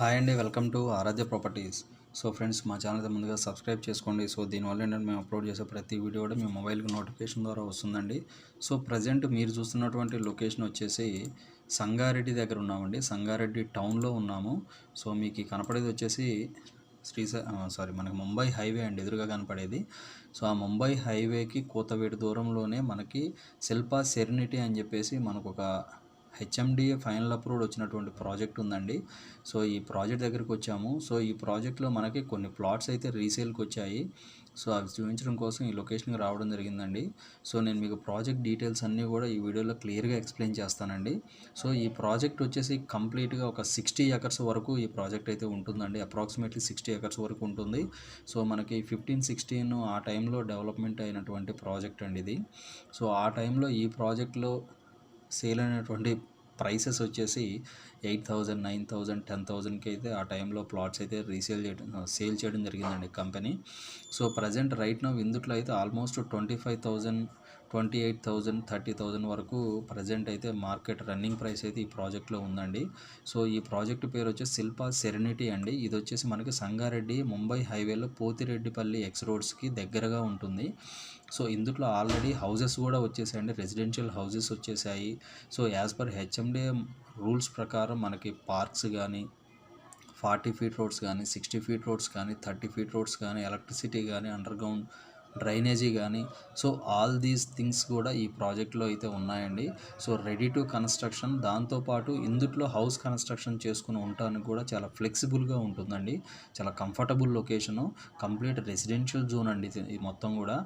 Hi అండి, welcome to Aaradhya properties. So friends, మా channel ముందుగా సబ్స్క్రైబ్ చేసుకోండి. సో దీనివల్ల ఏంటంటే మేము అప్లోడ్ చేసే ప్రతి వీడియో కూడా మీ మొబైల్కి నోటిఫికేషన్ ద్వారా వస్తుందండి. సో ప్రజెంట్ మీరు చూస్తున్నటువంటి లొకేషన్ వచ్చేసి సంగారెడ్డి దగ్గర ఉన్నామండి. సంగారెడ్డి టౌన్లో ఉన్నాము. సో మీకు కనపడేది వచ్చేసి మనకి ముంబై హైవే అండి, ఎదురుగా కనపడేది. సో ఆ ముంబై హైవేకి కూతవేటు దూరంలోనే మనకి శిల్పా సెరెనిటీ అని చెప్పేసి మనకు ఒక హెచ్ఎండిఏ ఫైనల్ అప్రూవ్డ్ వచ్చినటువంటి ప్రాజెక్ట్ ఉందండి. సో ఈ ప్రాజెక్ట్ దగ్గరికి వచ్చాము. సో ఈ ప్రాజెక్ట్లో మనకి కొన్ని ప్లాట్స్ అయితే రీసేల్కి వచ్చాయి. సో అవి చూపించడం కోసం ఈ లొకేషన్కి రావడం జరిగిందండి. సో నేను మీకు ప్రాజెక్ట్ డీటెయిల్స్ అన్నీ కూడా ఈ వీడియోలో క్లియర్గా ఎక్స్ప్లెయిన్ చేస్తానండి. సో ఈ ప్రాజెక్ట్ వచ్చేసి కంప్లీట్గా ఒక 60 ఎకర్స్ వరకు ఈ ప్రాజెక్ట్ అయితే ఉంటుందండి. అప్రాక్సిమేట్లీ 60 ఎకర్స్ వరకు ఉంటుంది. సో మనకి 15-16 ఆ టైంలో డెవలప్మెంట్ అయినటువంటి ప్రాజెక్ట్ అండి ఇది. సో ఆ టైంలో ఈ ప్రాజెక్ట్లో సేల్ అయినటువంటి ప్రైసెస్ వచ్చేసి 8,000, 9,000, 10,000కి అయితే ఆ టైంలో ప్లాట్స్ అయితే సేల్ చేయడం జరిగిందండి company. So present right now ఇందుట్లో అయితే ఆల్మోస్ట్ 25,000, 28,000, 30,000 వరకు ప్రజెంట్ అయితే మార్కెట్ రన్నింగ్ ప్రైస్ అయితే ఈ ప్రాజెక్ట్లో ఉందండి. సో ఈ ప్రాజెక్ట్ పేరు వచ్చేసి శిల్పా సెరెనిటీ అండి. ఇది వచ్చేసి మనకి సంగారెడ్డి ముంబై హైవేలో పోతిరెడ్డిపల్లి ఎక్స్ రోడ్స్కి దగ్గరగా ఉంటుంది. సో ఇందులో ఆల్రెడీ హౌజెస్ కూడా వచ్చేసాయండి, రెసిడెన్షియల్ హౌజెస్ వచ్చేసాయి. సో యాజ్ పర్ హెచ్ఎండే రూల్స్ ప్రకారం మనకి పార్క్స్ కానీ, 40 ఫీట్ రోడ్స్ కానీ, 60 ఫీట్ రోడ్స్ కానీ, 30 ఫీట్ రోడ్స్ కానీ, ఎలక్ట్రిసిటీ కానీ, అండర్గ్రౌండ్ డ్రైనేజీ కానీ, సో ఆల్ దీస్ థింగ్స్ కూడా ఈ ప్రాజెక్ట్లో అయితే ఉన్నాయండి. So ready to construction. దాంతోపాటు ఇందుట్లో హౌస్ కన్స్ట్రక్షన్ చేసుకుని ఉండటానికి కూడా చాలా ఫ్లెక్సిబుల్గా ఉంటుందండి. చాలా comfortable location, complete residential zone అండి ఇది మొత్తం కూడా.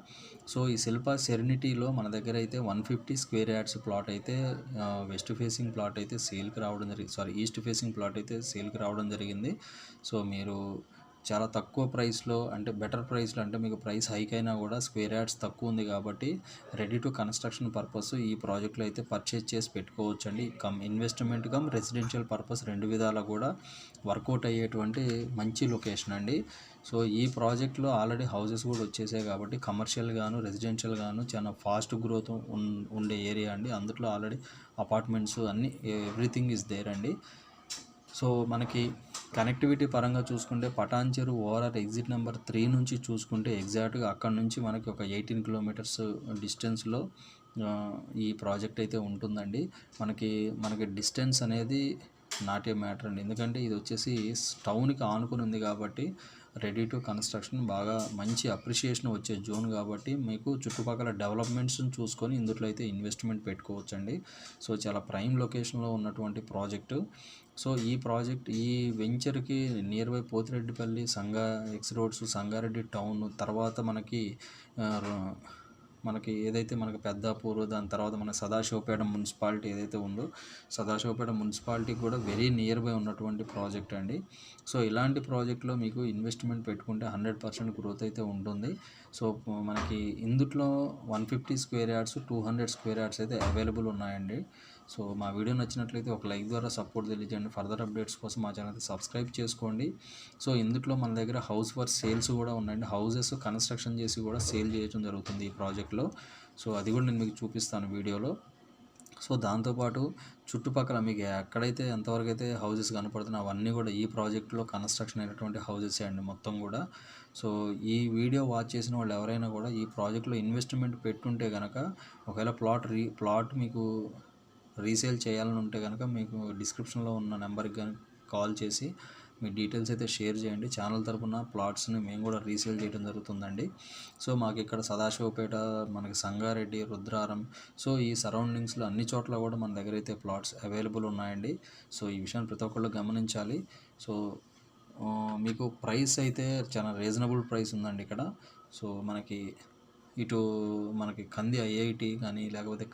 సో ఈ శిల్పా సెరెనిటీలో మన దగ్గర అయితే 150 స్క్వేర్ యార్డ్స్ ప్లాట్ అయితే వెస్ట్ ఫేసింగ్ ప్లాట్ అయితే సేల్కి రావడం జరిగింది. ఈస్ట్ ఫేసింగ్ ప్లాట్ అయితే సేల్కి రావడం జరిగింది. సో మీరు చాలా తక్కువ ప్రైస్లో, అంటే బెటర్ ప్రైస్లో, అంటే మీకు ప్రైస్ హైక్ అయినా కూడా స్క్వేర్ యార్డ్స్ తక్కువ ఉంది కాబట్టి రెడీ టు కన్స్ట్రక్షన్ పర్పస్ ఈ ప్రాజెక్ట్లో అయితే పర్చేజ్ చేసి పెట్టుకోవచ్చండి. ఇన్వెస్ట్మెంట్ రెసిడెన్షియల్ పర్పస్ రెండు విధాలా కూడా వర్కౌట్ అయ్యేటువంటి మంచి లొకేషన్ అండి. సో ఈ ప్రాజెక్ట్లో ఆల్రెడీ హౌసెస్ కూడా వచ్చేసాయి కాబట్టి కమర్షియల్ గాను, రెసిడెన్షియల్ గాను చాలా ఫాస్ట్ గ్రోత్ ఉండే ఏరియా అండి. అందులో ఆల్రెడీ అపార్ట్మెంట్స్ అన్నీ ఎవ్రీథింగ్ ఈజ్ దేర్ అండి. సో మనకి కనెక్టివిటీ పరంగా చూసుకుంటే పటాన్చెరు ఓఆర్ఆర్ ఎగ్జిట్ నెంబర్ 3 నుంచి చూసుకుంటే ఎగ్జాక్ట్గా అక్కడ నుంచి మనకి ఒక 18 కిలోమీటర్స్ డిస్టెన్స్లో ఈ ప్రాజెక్ట్ అయితే ఉంటుందండి. మనకి డిస్టెన్స్ అనేది నాట్ ఏ మ్యాటర్ అండి, ఎందుకంటే ఇది వచ్చేసి టౌన్కి ఆనుకుని ఉంది కాబట్టి రెడీ టు కన్స్ట్రక్షన్ బాగా మంచి అప్రిషియేషన్ వచ్చే జోన్ కాబట్టి మీకు చుట్టుపక్కల డెవలప్మెంట్స్ని చూసుకొని ఇందులో అయితే ఇన్వెస్ట్మెంట్ పెట్టుకోవచ్చండి. సో చాలా ప్రైమ్ లొకేషన్లో ఉన్నటువంటి ప్రాజెక్టు. సో ఈ ప్రాజెక్ట్ ఈ వెంచర్కి near by Pothireddypalli, X roads, Sangareddy town, తర్వాత మనకి ఏదైతే మనకి పెద్దాపూర్, దాని తర్వాత మన సదాశివపేట మున్సిపాలిటీ ఏదైతే ఉందో సదాశివపేట మున్సిపాలిటీకి కూడా వెరీ నియర్ బై ఉన్నటువంటి ప్రాజెక్ట్ అండి. సో ఇలాంటి ప్రాజెక్ట్లో మీకు ఇన్వెస్ట్మెంట్ పెట్టుకుంటే 100% గ్రోత్ అయితే ఉంటుంది. సో మనకి ఇందులో 150 స్క్వేర్ యార్డ్స్, 200 స్క్వేర్ యార్డ్స్ అయితే అవైలబుల్ ఉన్నాయండి. సో మా వీడియో నచ్చినట్లయితే ఒక లైక్ ద్వారా సపోర్ట్ తెలియజేయండి. ఫర్దర్ అప్డేట్స్ కోసం మా ఛానల్ సబ్స్క్రైబ్ చేసుకోండి. సో ఇందులో మన దగ్గర హౌస్ ఫర్ సేల్స్ కూడా ఉన్నాయండి. హౌసెస్ కన్స్ట్రక్షన్ చేసి కూడా సేల్ చేయడం జరుగుతుంది ఈ ప్రాజెక్ట్లో. సో అది కూడా నేను మీకు చూపిస్తాను వీడియోలో. సో దాంతోపాటు చుట్టుపక్కల మీకు ఎక్కడైతే ఎంతవరకు అయితే హౌసెస్ కనపడుతున్నాయో అవన్నీ కూడా ఈ ప్రాజెక్ట్లో కన్స్ట్రక్షన్ అయినటువంటి హౌసెస్ అండి మొత్తం కూడా. సో ఈ వీడియో వాచ్ చేసిన వాళ్ళు ఎవరైనా కూడా ఈ ప్రాజెక్ట్లో ఇన్వెస్ట్మెంట్ పెట్టుంటే కనుక, ఒకవేళ ప్లాట్ మీకు రీసేల్ చేయాలని ఉంటే కనుక మీకు డిస్క్రిప్షన్లో ఉన్న నెంబర్కి కానీ కాల్ చేసి మీ డీటెయిల్స్ అయితే షేర్ చేయండి. ఛానల్ తరపున ప్లాట్స్ని మేము కూడా రీసేల్ చేయడం జరుగుతుందండి. సో మాకు ఇక్కడ సదాశివపేట, మనకి సంగారెడ్డి, రుద్రారం, సో ఈ సరౌండింగ్స్లో అన్ని చోట్ల కూడా మన దగ్గర అయితే ప్లాట్స్ అవైలబుల్ ఉన్నాయండి. సో ఈ విషయాన్ని ప్రతి ఒక్కళ్ళు గమనించాలి. సో మీకు ప్రైస్ అయితే చాలా రీజనబుల్ ప్రైస్ ఉందండి ఇక్కడ. సో మనకి కంది ఐఐటి కానీ, లేకపోతే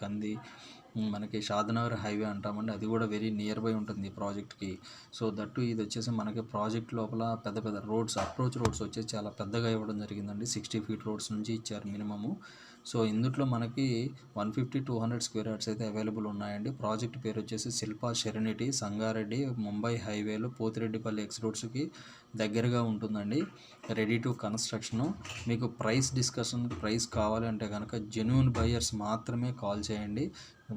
మనకి షాద్నగర్ హైవే అంటామండి, అది కూడా వెరీ నియర్ బై ఉంటుంది ఈ ప్రాజెక్ట్కి. సో దట్టు ఇది వచ్చేసి మనకి ప్రాజెక్ట్ లోపల పెద్ద పెద్ద రోడ్స్, అప్రోచ్ రోడ్స్ వచ్చేసి చాలా పెద్దగా ఇవ్వడం జరిగిందండి. 60 ఫీట్ రోడ్స్ నుంచి ఇచ్చారు మినిమము. సో ఇందులో మనకి 150-200 స్క్వేర్ యార్డ్స్ అయితే అవైలబుల్ ఉన్నాయండి. ప్రాజెక్ట్ పేరు వచ్చేసి శిల్పా సెరెనిటీ, సంగారెడ్డి ముంబై హైవేలో పోతిరెడ్డిపల్లి ఎక్స్ రోడ్స్కి దగ్గరగా ఉంటుందండి. Ready to construction. మీకు ప్రైస్ కావాలి అంటే కనుక జెన్యూన్ బయర్స్ మాత్రమే కాల్ చేయండి.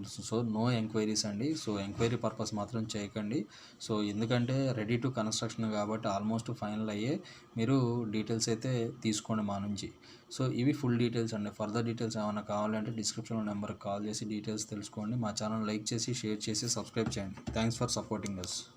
సో నో ఎంక్వైరీస్ అండి. సో ఎంక్వైరీ పర్పస్ మాత్రం చేయకండి. సో ఎందుకంటే రెడీ టు కన్స్ట్రక్షన్ కాబట్టి ఆల్మోస్ట్ ఫైనల్ అయ్యే మీరు డీటెయిల్స్ అయితే తీసుకోండి మా నుంచి. సో ఇవి ఫుల్ డీటెయిల్స్ అండి. ఫర్దర్ డీటెయిల్స్ ఏమైనా కావాలంటే డిస్క్రిప్షన్లో నెంబర్కి కాల్ చేసి డీటెయిల్స్ తెలుసుకోండి. మా ఛానల్ లైక్ చేసి షేర్ చేసి సబ్స్క్రైబ్ చేయండి. Thanks for supporting us.